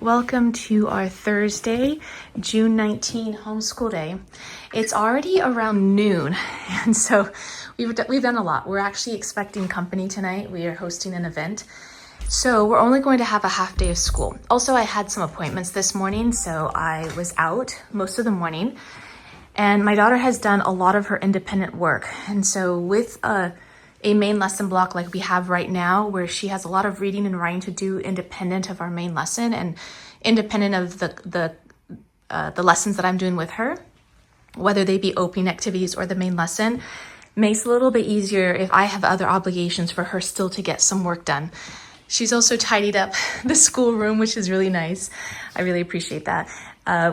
welcome to our Thursday, June 19 homeschool day. It's already around noon, and so we've done a lot. We're actually expecting company tonight. We are hosting an event, so we're only going to have a half day of school. Also, I had some appointments this morning, so I was out most of the morning, and my daughter has done a lot of her independent work, and so with a main lesson block like we have right now, where she has a lot of reading and writing to do independent of our main lesson and independent of the lessons that I'm doing with her, whether they be opening activities or the main lesson, makes it a little bit easier if I have other obligations for her still to get some work done. She's also tidied up the schoolroom, which is really nice. I really appreciate that.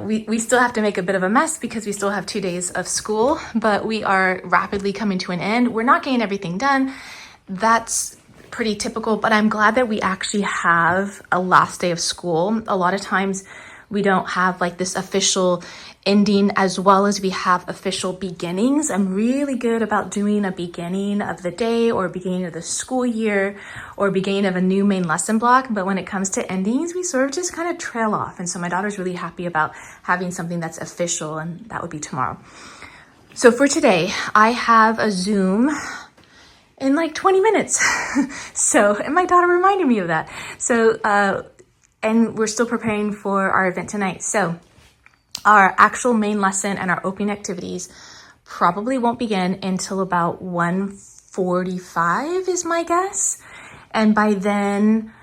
We still have to make a bit of a mess because we still have 2 days of school, but we are rapidly coming to an end. We're not getting everything done. That's pretty typical, but I'm glad that we actually have a last day of school. A lot of times we don't have like this official ending as well as we have official beginnings. I'm really good about doing a beginning of the day or beginning of the school year or beginning of a new main lesson block. But when it comes to endings, we sort of just kind of trail off. And so my daughter's really happy about having something that's official, and that would be tomorrow. So for today, I have a Zoom in like 20 minutes. And my daughter reminded me of that. And we're still preparing for our event tonight. So our actual main lesson and our opening activities probably won't begin until about 1:45 is my guess. And by then,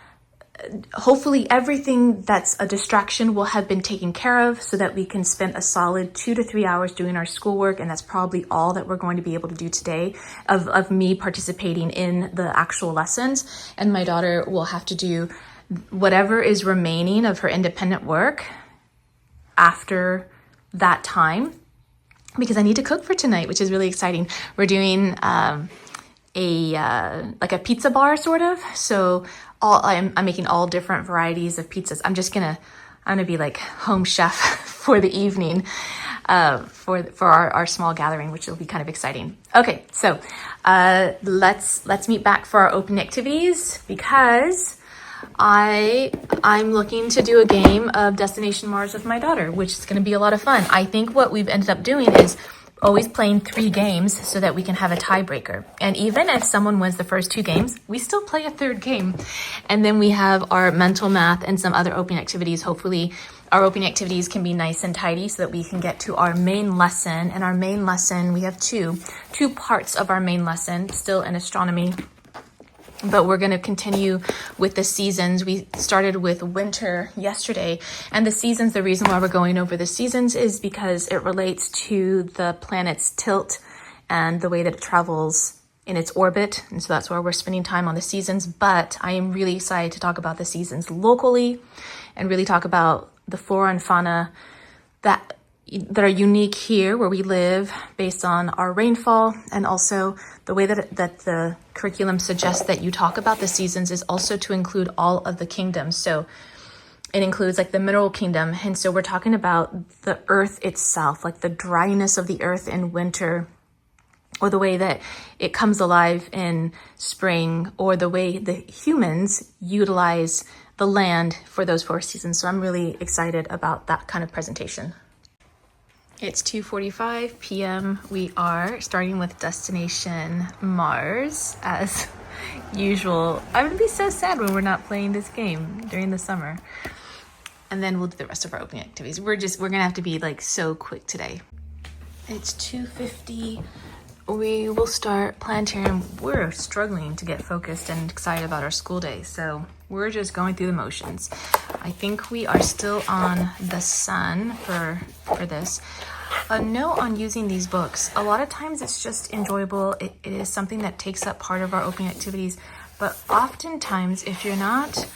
hopefully everything that's a distraction will have been taken care of so that we can spend a solid 2 to 3 hours doing our schoolwork. And that's probably all that we're going to be able to do today of me participating in the actual lessons. And my daughter will have to do whatever is remaining of her independent work after that time, because I need to cook for tonight, which is really exciting. We're doing like a pizza bar sort of. So I'm making all different varieties of pizzas. I'm gonna be like home chef for the evening for our small gathering, which will be kind of exciting. Okay, so let's meet back for our opening activities, because I'm looking to do a game of Destination Mars with my daughter, which is going to be a lot of fun. I think what we've ended up doing is always playing 3 games so that we can have a tiebreaker. And even if someone wins the first 2 games, we still play a 3rd game. And then we have our mental math and some other opening activities. Hopefully our opening activities can be nice and tidy so that we can get to our main lesson. And our main lesson, we have two parts of our main lesson still in astronomy. But we're going to continue with the seasons. We started with winter yesterday, and the seasons, the reason why we're going over the seasons is because it relates to the planet's tilt and the way that it travels in its orbit. And so that's why we're spending time on the seasons. But I am really excited to talk about the seasons locally and really talk about the flora and fauna that are unique here where we live based on our rainfall, and also the way that the curriculum suggests that you talk about the seasons is also to include all of the kingdoms. So it includes like the mineral kingdom. And so we're talking about the earth itself, like the dryness of the earth in winter, or the way that it comes alive in spring, or the way the humans utilize the land for those 4 seasons. So I'm really excited about that kind of presentation. It's 2:45 p.m. We are starting with Destination Mars as usual. I would be so sad when we're not playing this game during the summer. And then we'll do the rest of our opening activities. We're gonna have to be like so quick today. It's 2:50. We will start planetarium. We're struggling to get focused and excited about our school day, so we're just going through the motions. I think we are still on the sun for this. A note on using these books. A lot of times it's just enjoyable. It is something that takes up part of our opening activities, but oftentimes if you're not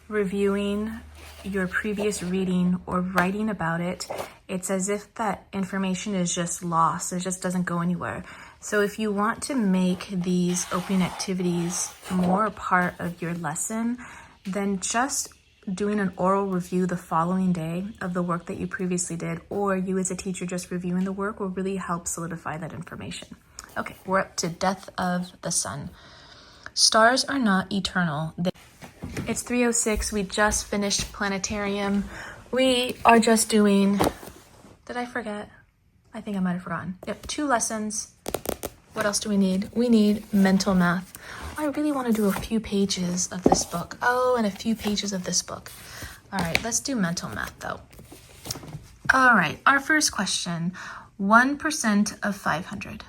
reviewing your previous reading or writing about it, it's as if that information is just lost. It just doesn't go anywhere. So if you want to make these opening activities more a part of your lesson, then just doing an oral review the following day of the work that you previously did, or you as a teacher just reviewing the work, will really help solidify that information. Okay, we're up to Death of the Sun. Stars are not eternal. It's 3:06. We just finished planetarium. We are just doing, did I forget? I think I might have forgotten. Yep, 2 lessons. What else do we need? We need mental math. I really want to do a few pages of this book. Oh, and a few pages of this book. All right, let's do mental math though. All right, our first question, 1% of 500.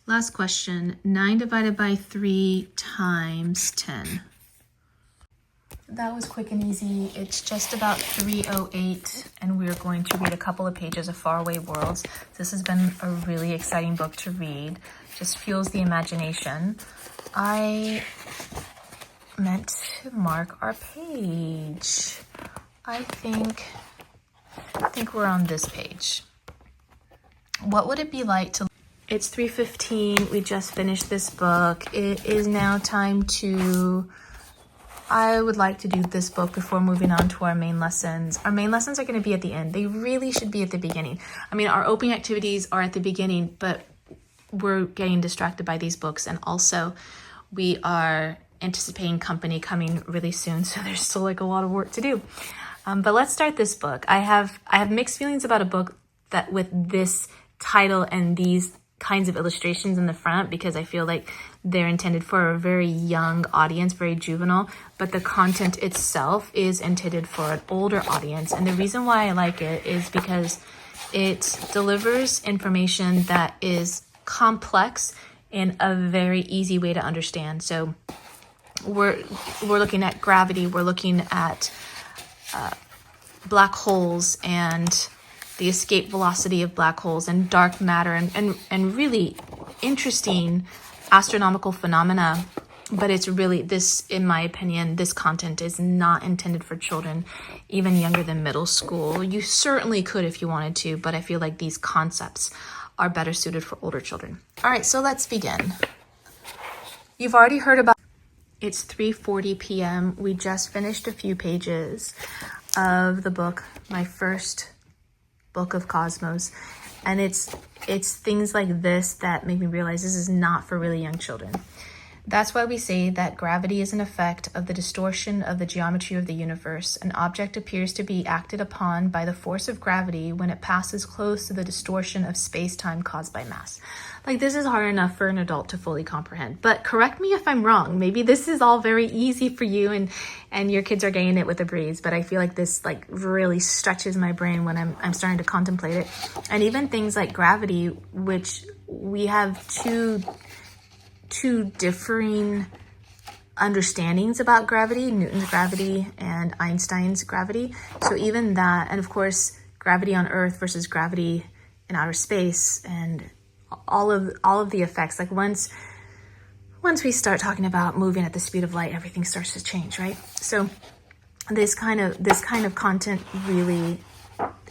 Last question, 9 divided by 3 times 10. That was quick and easy. It's just about 3:08, and we're going to read a couple of pages of Faraway Worlds. This has been a really exciting book to read. Just fuels the imagination. I meant to mark our page. I think we're on this page. What would it be like to... It's 3:15. We just finished this book. It is now time to... I would like to do this book before moving on to our main lessons. Our main lessons are going to be at the end. They really should be at the beginning. I mean, our opening activities are at the beginning, but we're getting distracted by these books. And also, we are anticipating company coming really soon, so there's still like a lot of work to do. But let's start this book. I have mixed feelings about a book that with this title and these kinds of illustrations in the front, because I feel like they're intended for a very young audience, very juvenile, but the content itself is intended for an older audience. And the reason why I like it is because it delivers information that is complex in a very easy way to understand. So we're looking at gravity, we're looking at black holes and the escape velocity of black holes and dark matter and really interesting astronomical phenomena. But it's really, this, in my opinion, this content is not intended for children even younger than middle school. You certainly could if you wanted to, but I feel like these concepts are better suited for older children. All right, so let's begin. You've already heard about... It's 3:40 p.m. We just finished a few pages of the book, my first book of Cosmos, and it's things like this that make me realize this is not for really young children. That's why we say that gravity is an effect of the distortion of the geometry of the universe. An object appears to be acted upon by the force of gravity when it passes close to the distortion of space-time caused by mass. Like, this is hard enough for an adult to fully comprehend, but correct me if I'm wrong. Maybe this is all very easy for you and your kids are getting it with a breeze, but I feel like this like really stretches my brain when I'm starting to contemplate it. And even things like gravity, which we have two differing understandings about gravity, Newton's gravity and Einstein's gravity. So even that, and of course, gravity on Earth versus gravity in outer space, and all of the effects. Like once we start talking about moving at the speed of light, everything starts to change, right? So this kind of content really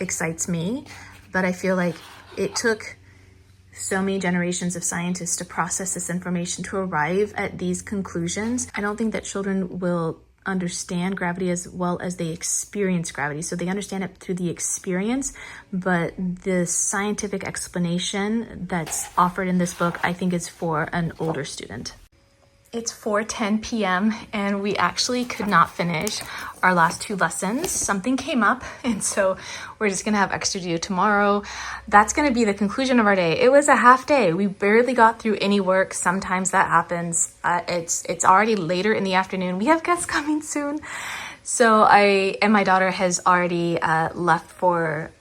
excites me, but I feel like it took so many generations of scientists to process this information to arrive at these conclusions. I don't think that children will understand gravity as well as they experience gravity. So they understand it through the experience, but the scientific explanation that's offered in this book, I think, is for an older student. It's 4:10 p.m. and we actually could not finish our last 2 lessons. Something came up, and so we're just gonna have extra to do tomorrow. That's gonna be the conclusion of our day. It was a half day. We barely got through any work. Sometimes that happens. It's already later in the afternoon. We have guests coming soon. So my daughter has already left for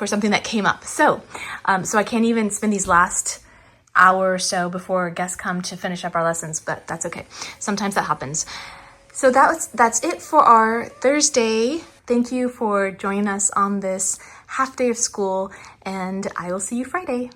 something that came up. So I can't even spend these last hour or so before guests come to finish up our lessons, but that's okay. Sometimes that happens. So that's it for our Thursday. Thank you for joining us on this half day of school, and I will see you Friday.